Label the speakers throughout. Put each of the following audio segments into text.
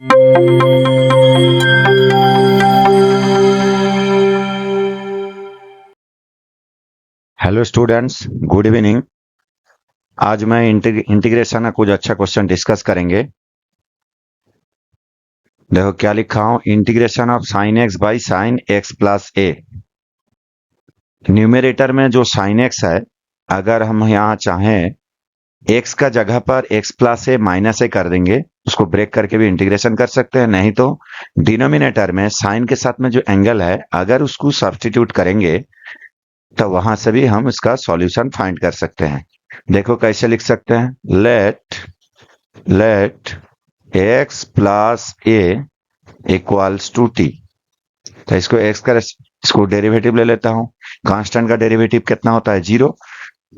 Speaker 1: Hello students, good evening. आज मैं integration का कुछ अच्छा क्वेश्चन डिस्कस करेंगे। देखो क्या लिखा हूं, integration of sign x by sine x plus A. Numerator में जो साइन एक्स है, अगर हम यहाँ चाहें एक्स का जगह पर एक्स प्लस ए माइनस ए कर देंगे, उसको ब्रेक करके भी इंटीग्रेशन कर सकते हैं। नहीं तो डिनोमिनेटर में साइन के साथ में जो एंगल है, अगर उसको सब्स्टिट्यूट करेंगे तो वहां से भी हम इसका सॉल्यूशन फाइंड कर सकते हैं। देखो कैसे लिख सकते हैं, let x plus a equals to t. तो इसको डेरिवेटिव ले लेता हूं। कांस्टेंट का डेरिवेटिव कितना होता है, 0।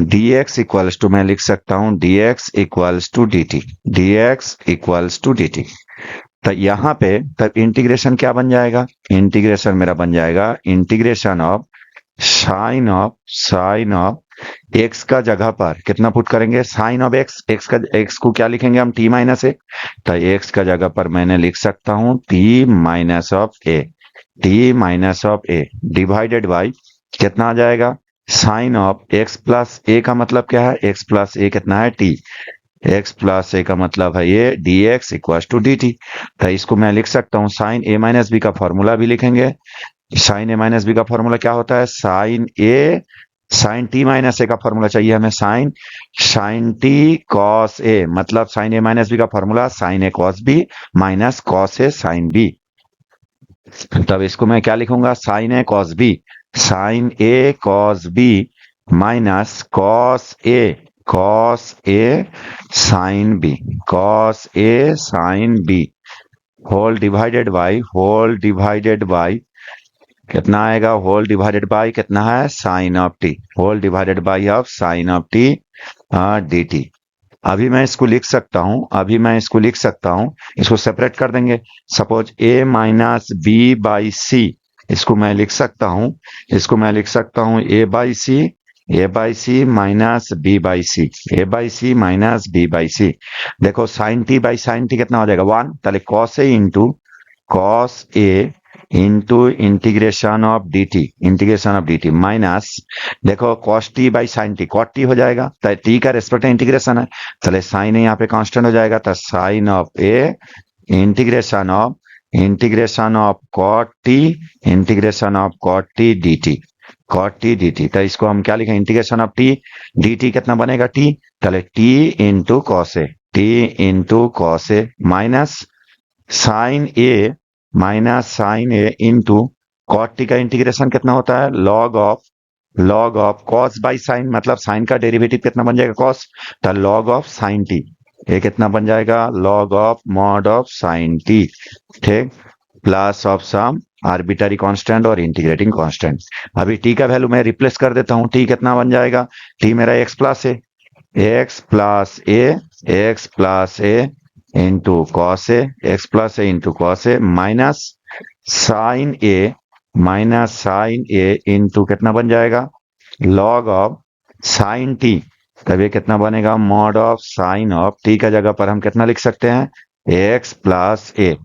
Speaker 1: dx इक्वल्स टू, मैं लिख सकता हूं dx equals to dt, dx equals to dt। तो यहाँ पे तब इंटीग्रेशन क्या बन जाएगा, इंटीग्रेशन मेरा बन जाएगा integration of sine of x का जगह पर कितना पुट करेंगे, साइन ऑफ एक्स, एक्स को क्या लिखेंगे हम, टी माइनस ए। तो एक्स का जगह पर मैंने लिख सकता हूं T minus of A, T minus of a divided by कितना आ जाएगा, साइन ऑफ एक्स प्लस ए का मतलब क्या है, एक्स प्लस ए कितना है, टी। एक्स प्लस ए का मतलब है ये d x equal to d t. तो इसको मैं लिख सकता हूँ, साइन ए माइनस बी का फॉर्मूला भी लिखेंगे। साइन ए माइनस बी का फॉर्मूला क्या होता है, साइन टी माइनस ए का फॉर्मूला चाहिए हमें, साइन टी कॉस ए, मतलब साइन ए माइनस बी का formula sine a cos b minus cos a sine b. तब इसको मैं क्या लिखूंगा, sine a cos b minus cos a sine b whole divided by कितना आएगा, होल डिवाइडेड बाई कितना है, sine of t, whole divided by of sine of t d t. अभी मैं इसको लिख सकता हूं, इसको सेपरेट कर देंगे। Suppose a minus b by c, इसको मैं लिख सकता हूं a by c minus b by c, देखो sine t by sine t कितना हो जाएगा, 1। ताले cos a into integration of d t minus, देखो cos t by sine t, cot t हो जाएगा, तो टी का रेस्पेक्ट इंटीग्रेशन है, चले साइन यहाँ पे कांस्टेंट हो जाएगा, तो sine of a integration of cot t d t. तो इसको हम क्या लिखें, integration of t d t कितना बनेगा, टी, चले t into cos a minus sine a into cot t का इंटीग्रेशन कितना होता है, log of cos by sine, मतलब साइन का डेरिवेटिव कितना बन जाएगा, कॉस, तो लॉग ऑफ साइन टी, ये कितना बन जाएगा, log of mod of sine t, ठीक, plus of some arbitrary constant और इंटीग्रेटिंग कांस्टेंट। अभी टी का वैल्यू मैं रिप्लेस कर देता हूं, टी कितना बन जाएगा, टी मेरा x plus a into cos a minus sine a into कितना बन जाएगा, लॉग ऑफ साइन टी, तब ये कितना बनेगा, mod of sine of T का जगह पर हम कितना लिख सकते हैं, एक्स प्लस ए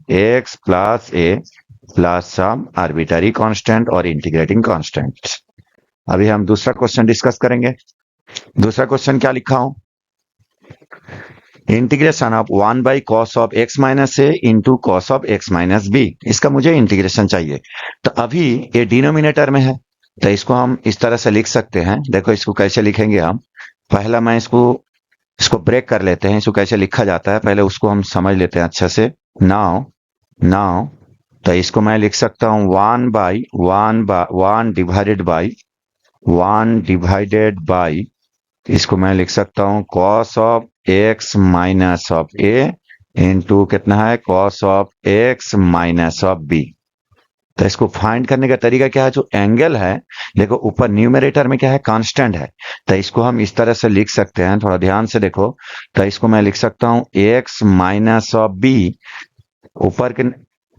Speaker 1: प्लस सम आर्बिटरी कांस्टेंट और इंटीग्रेटिंग कांस्टेंट। अभी हम दूसरा क्वेश्चन डिस्कस करेंगे। दूसरा क्वेश्चन क्या लिखा हूं, integration of 1 by cos of x minus a into cos of x minus b, इसका मुझे इंटीग्रेशन चाहिए। तो अभी ये डिनोमिनेटर में है, तो इसको हम इस तरह से लिख सकते हैं। देखो इसको कैसे लिखेंगे हम, पहला मैं इसको ब्रेक कर लेते हैं, इसको कैसे लिखा जाता है पहले उसको हम समझ लेते हैं अच्छे से। नाउ तो इसको मैं लिख सकता हूं 1 डिवाइडेड बाई इसको मैं लिख सकता हूं cos of x minus of a into कितना है, cos of x minus of b. तो इसको फाइंड करने का तरीका क्या है, जो एंगल है, देखो ऊपर न्यूमरेटर में क्या है, कांस्टेंट है, तो इसको हम इस तरह से लिख सकते हैं, थोड़ा ध्यान से देखो। तो इसको मैं लिख सकता हूं एक्स माइनस ऑफ बी, ऊपर के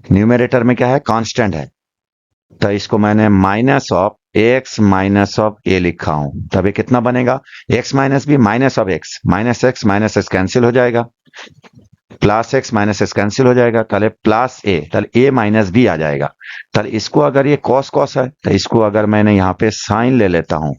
Speaker 1: न्यूमरेटर में क्या है, कांस्टेंट है, तो इसको मैंने minus of x minus of a लिखा हूं। तब ये कितना बनेगा, x minus b minus of x, minus x cancel हो जाएगा, plus x minus x cancel हो जाएगा, ताले प्लस ए, ताले ए माइनस बी आ जाएगा। ताले इसको अगर ये कॉस कॉस है तो इसको अगर मैंने यहाँ पे साइन ले लेता हूं,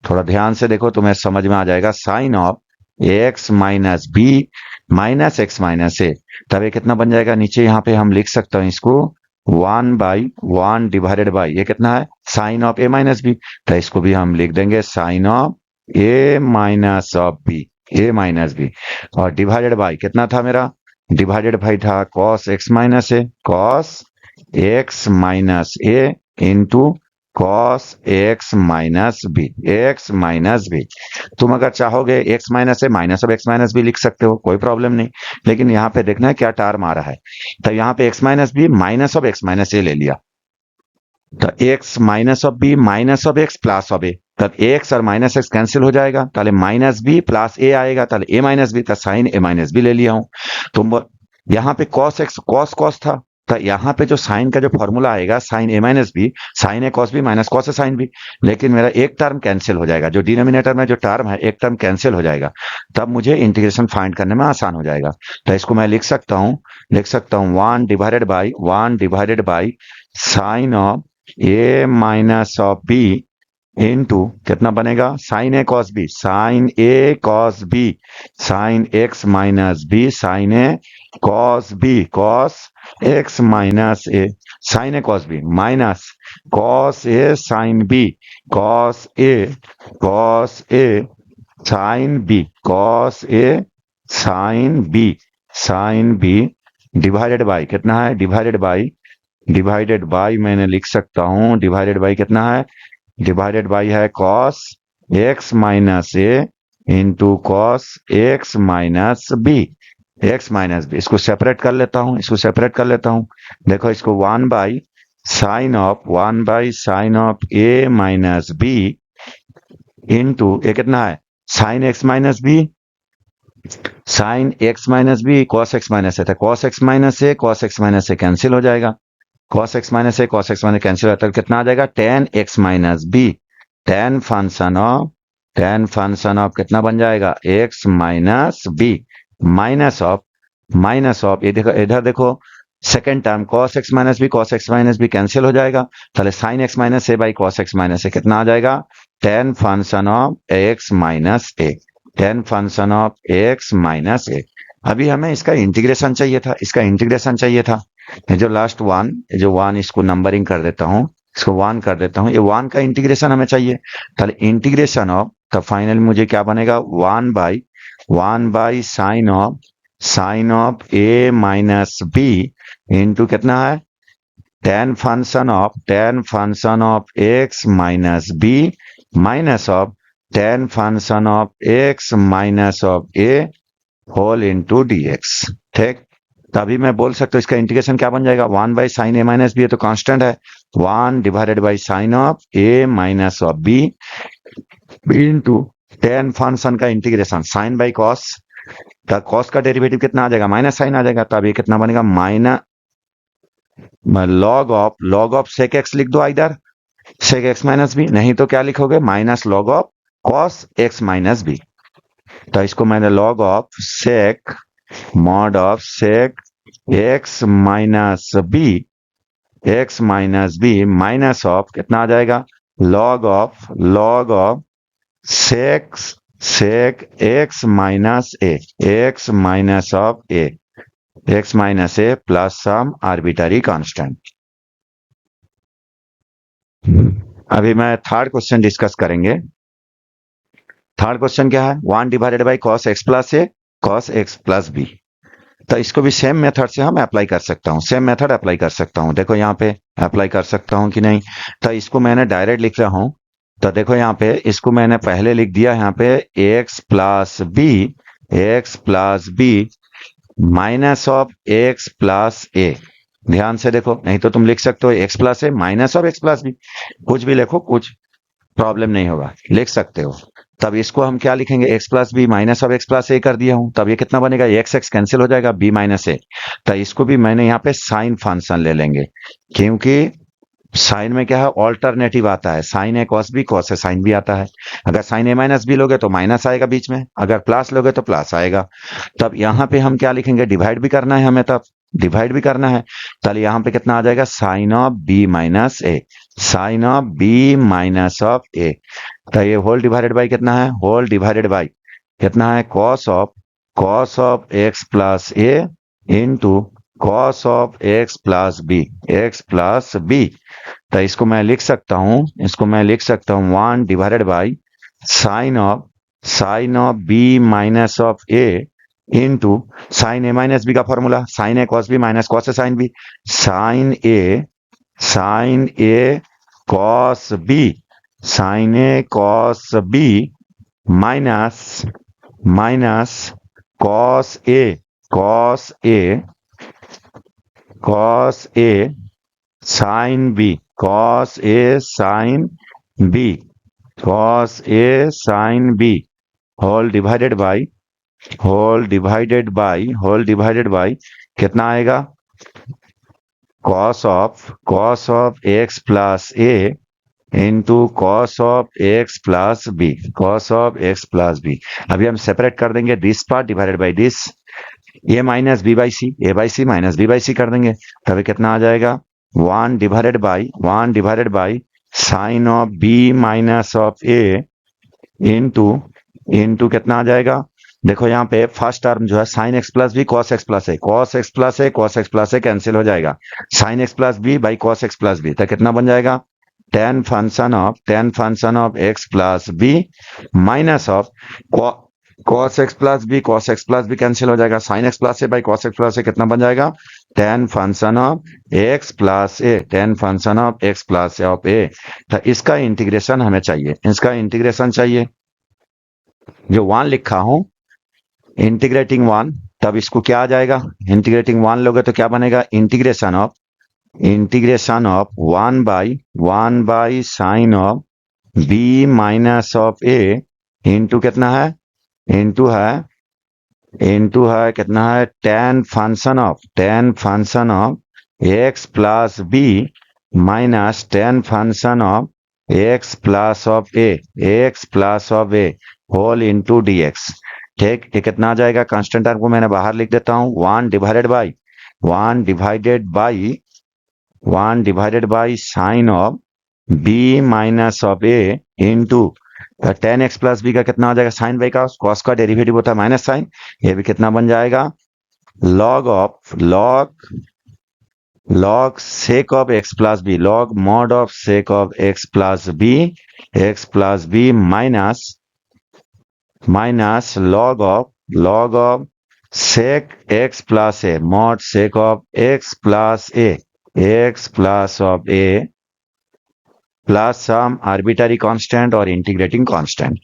Speaker 1: थोड़ा ध्यान से देखो तुम्हें समझ में आ जाएगा। Sine of x minus b minus x minus a, तब ये कितना बन जाएगा, नीचे यहाँ पे हम लिख सकते हैं इसको 1/1 डिवाइडेड बाई ये कितना है, sine of a minus b, तो इसको भी हम लिख देंगे sine of a minus of b, a minus b, और डिवाइडेड बाई कितना था मेरा, डिवाइडेड बाई था cos x minus a, cos x minus a into cos x minus b, x minus b. तुम अगर चाहोगे x minus a minus of x minus b लिख सकते हो, कोई प्रॉब्लम नहीं, लेकिन यहाँ पे देखना है क्या टर्म आ रहा है। तो यहाँ पे x minus b minus of x minus a ले लिया, तो x minus of b minus of x plus of a, तब एक्स और माइनस एक्स कैंसिल हो जाएगा, ताले माइनस बी प्लस ए आएगा, ताले ए माइनस बी, तो साइन ए माइनस बी ले लिया हूं। तुम यहाँ पे कॉस एक्स कॉस कॉस था, तो यहाँ पे जो साइन का जो फॉर्मूला आएगा sign a minus b, sine a cos b minus cos a sine B, लेकिन मेरा एक टर्म कैंसिल हो जाएगा, जो डिनोमिनेटर में जो टर्म है एक टर्म कैंसिल हो जाएगा, तब मुझे इंटीग्रेशन फाइंड करने में आसान हो जाएगा। तो इसको मैं लिख सकता हूँ 1 divided by sine of a minus of b into कितना बनेगा, sine a cos b, sine a cos b, sine x minus b, sine a cos b, cos x minus a, sine a cos b minus cos a sine b, cos a sine b, cos a sine b, sine b divided by कितना है, divided by मैंने लिख सकता हूं, divided by कितना है, divided by है cos x minus a into cos x minus b, x minus b. इसको सेपरेट कर लेता हूं, देखो इसको 1 by sine of a minus b into ये कितना है, sine x minus b, sine x minus b cos x minus a था, cos x minus a cancel हो जाएगा, cos x minus a cos x minus cancel होता है, कितना आ जाएगा tan x minus b, tan function of कितना बन जाएगा x minus b, minus of ये देखो इधर देखो second term cos x minus b cancel हो जाएगा, ताले sin x minus a by cos x minus a कितना आ जाएगा, tan function of x minus a, tan function of x minus a. अभी हमें इसका इंटीग्रेशन चाहिए था, ये जो लास्ट वन, जो वन इसको नंबरिंग कर देता हूं, इसको वन कर देता हूं, ये वन का इंटीग्रेशन हमें चाहिए, ताले इंटीग्रेशन ऑफ, तो फाइनल मुझे क्या बनेगा 1 by sine of a minus b into कितना है tan function of x minus b minus of tan function of x minus of a whole into d x. ठीक, तभी मैं बोल सकता हूँ इसका इंटीग्रेशन क्या बन जाएगा, 1 by sine a minus b, ये तो कांस्टेंट है, 1 divided by sine of a minus of b into tan function का integration sine by cos, cos का डेरिवेटिव कितना आ जाएगा, माइनस साइन आ जाएगा, तब ये कितना बनेगा minus log of sec x लिख दो, इधर सेक एक्स माइनस बी, नहीं तो क्या लिखोगे minus log of cos x minus b. तो इसको मैंने log of sec mod of sec x minus b minus of कितना आ जाएगा, log of sec x minus of x minus a plus some arbitrary constant. अभी मैं third question discuss करेंगे। Third question क्या है, 1 divided by cos x plus a cos x plus b. तो इसको भी सेम मेथड से हम अप्लाई कर सकता हूँ, सेम मेथड अप्लाई कर सकता हूँ, देखो यहाँ पे अप्लाई कर सकता हूँ कि नहीं। तो इसको मैंने डायरेक्ट लिख रहा हूँ, तो देखो यहाँ पे इसको मैंने पहले लिख दिया, यहाँ पे x plus b minus of x plus a. ध्यान से देखो, नहीं तो तुम लिख सकते हो x plus a minus of x plus b, कुछ भी लिखो, कुछ प्रॉब्लम नहीं होगा, लिख सकते हो। तब इसको हम क्या लिखेंगे, x plus b minus of x plus a कर दिया हूं, तब ये कितना बनेगा, एक्स एक्स कैंसिल हो जाएगा, बी माइनस ए। तो इसको भी मैंने यहाँ पे साइन फंक्शन ले लेंगे, क्योंकि साइन में क्या है, ऑल्टरनेटिव आता है, sine a cos b, cos a sine B आता है। अगर साइन ए माइनस बी लोगे तो माइनस आएगा बीच में, अगर प्लस लोगे तो प्लस आएगा। तब यहाँ पे हम क्या लिखेंगे, डिवाइड भी करना है हमें, तब डिवाइड भी करना है। चलिए यहाँ पे कितना आ जाएगा, sine of b minus a, sine of b minus of a. तो ये होल डिवाइडेड बाई कितना है, होल डिवाइडेड बाई कितना है, cos of x plus a into cos of x plus b, x plus b. तो इसको मैं लिख सकता हूं, इसको मैं लिख सकता हूं 1 divided by sine of b minus of a into sine a minus b का formula, sine a cos b minus cos a sine b, sine a cos b, sine a cos b minus cos a cos a cos a sine b, cos a sine b, cos a sine b, whole divided by कितना आएगा, cos of x plus a into cos of x plus b, cos of x plus b. अभी हम separate कर देंगे this part divided by this, a minus b by c, a by c minus b by c कर देंगे, तभी कितना आ जाएगा, 1 divided by sine of b minus of a into कितना आ जाएगा, देखो यहाँ पे फर्स्ट टर्म जो है sine x plus b cos x plus a, cos x plus a cos x plus a cancel हो जाएगा, sine x plus b by cos x plus b, तो कितना बन जाएगा, tan function of x plus b minus of cos x plus b cancel हो जाएगा, sine x plus a by cos x plus a कितना बन जाएगा, tan function of x plus a, ten function of x plus of a. तो इसका integration हमें चाहिए, इसका इंटीग्रेशन चाहिए, जो 1 लिखा हूं इंटीग्रेटिंग 1, तब इसको क्या आ जाएगा, इंटीग्रेटिंग 1 लोगे तो क्या बनेगा, integration of 1 by sine of b minus of a into कितना है, इंटू है कितना है, tan function of x plus b minus tan function of x plus of a whole into d x. ठीक, ये कितना आ जाएगा, कांस्टेंट टर्म को मैंने बाहर लिख देता हूं, 1 divided by sine of b minus of a into tan x plus b का कितना हो जाएगा, साइन बाई कॉस का डेरिवेटिव होता है माइनस साइन, ये भी कितना बन जाएगा, log sec of x plus b, log mod of sec of x plus b minus log of sec x plus a, mod sec of x plus of a plus some arbitrary constant और integrating constant.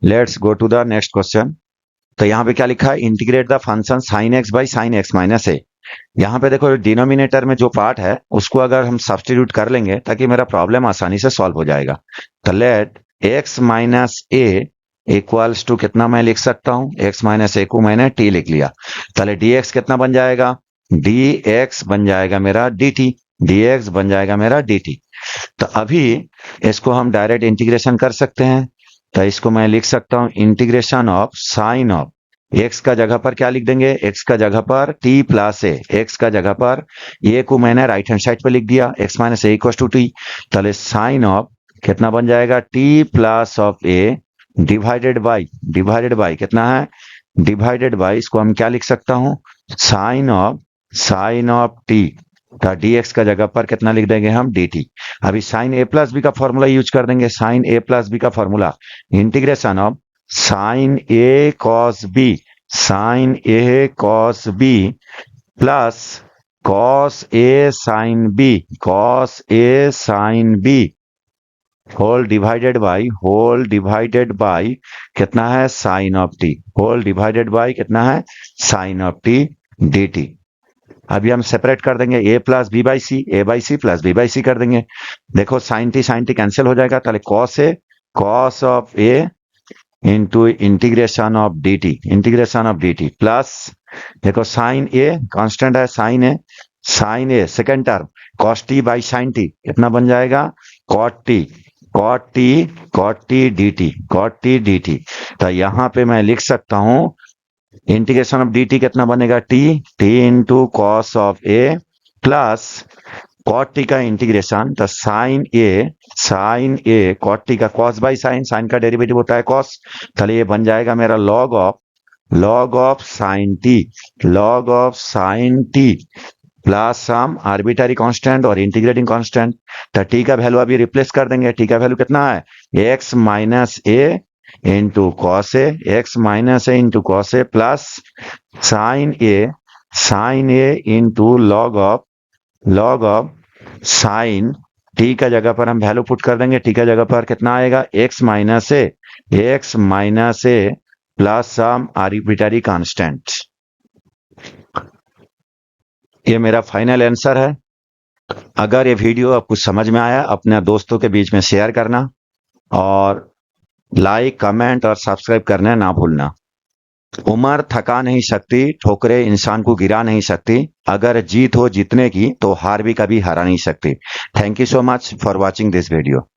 Speaker 1: Let's go to the next question. तो यहाँ पे क्या लिखा है, integrate the function sine x by sine x minus a. यहाँ पे देखो डिनोमिनेटर में जो पार्ट है उसको अगर हम सब्स्टिट्यूट कर लेंगे ताकि मेरा प्रॉब्लम आसानी से सॉल्व हो जाएगा। तो let x minus a equals to कितना मैं लिख सकता हूं, एक्स माइनस ए को मैंने टी लिख लिया, पहले डी एक्स कितना बन जाएगा, डी एक्स बन जाएगा मेरा डी टी, dx बन जाएगा मेरा dt। तो अभी इसको हम डायरेक्ट इंटीग्रेशन कर सकते हैं, तो इसको मैं लिख सकता हूं integration of sine of x का जगह पर क्या लिख देंगे, x का जगह पर t प्लस ए, x का जगह पर a को मैंने राइट हैंड साइड पे लिख दिया, x minus a equal to t, तो साइन ऑफ कितना बन जाएगा, t plus of a divided by कितना है, डिवाइडेड बाई इसको हम क्या लिख सकता हूं, साइन ऑफ t, dx का जगह पर कितना लिख देंगे हम, dt। अभी साइन a प्लस बी का फॉर्मूला यूज कर देंगे, साइन a प्लस बी का formula, integration of sine a cos b प्लस cos a sin b whole divided by कितना है, sine of t, whole divided by कितना है, साइन ऑफ t dt। अभी हम सेपरेट कर देंगे a plus b by c, a by c plus b by c कर देंगे, देखो साइन टी कैंसिल हो जाएगा, ताले cos of a into integration of d t plus देखो साइन ए कांस्टेंट है, sine a sine a second term cos t by sine t कितना बन जाएगा cot t cot t cot t d t cot t d t. तो यहां पे मैं लिख सकता हूं इंटीग्रेशन ऑफ डी टी कितना बनेगा t t into cos of a plus cot t का इंटीग्रेशन तो साइन ए कॉट टी का कॉस बाई साइन साइन का डेरिवेटिव होता है कॉस। चलिए ये बन जाएगा मेरा log of sine t plus some arbitrary constant और इंटीग्रेटिंग कांस्टेंट। तो टी का वैल्यू अभी रिप्लेस कर देंगे। टी का वैल्यू कितना है x minus a into cos a plus sine a into log of sine T का जगह पर हम वैल्यू पुट कर देंगे। टी का जगह पर कितना आएगा x minus a plus some arbitrary constant. ये मेरा फाइनल आंसर है। अगर ये वीडियो आपको समझ में आया अपने दोस्तों के बीच में शेयर करना और लाइक कमेंट और सब्सक्राइब करना ना भूलना। उम्र थका नहीं सकती, ठोकरें इंसान को गिरा नहीं सकती, अगर जीत हो जीतने की तो हार भी कभी हरा नहीं सकती। Thank you so much for watching this video.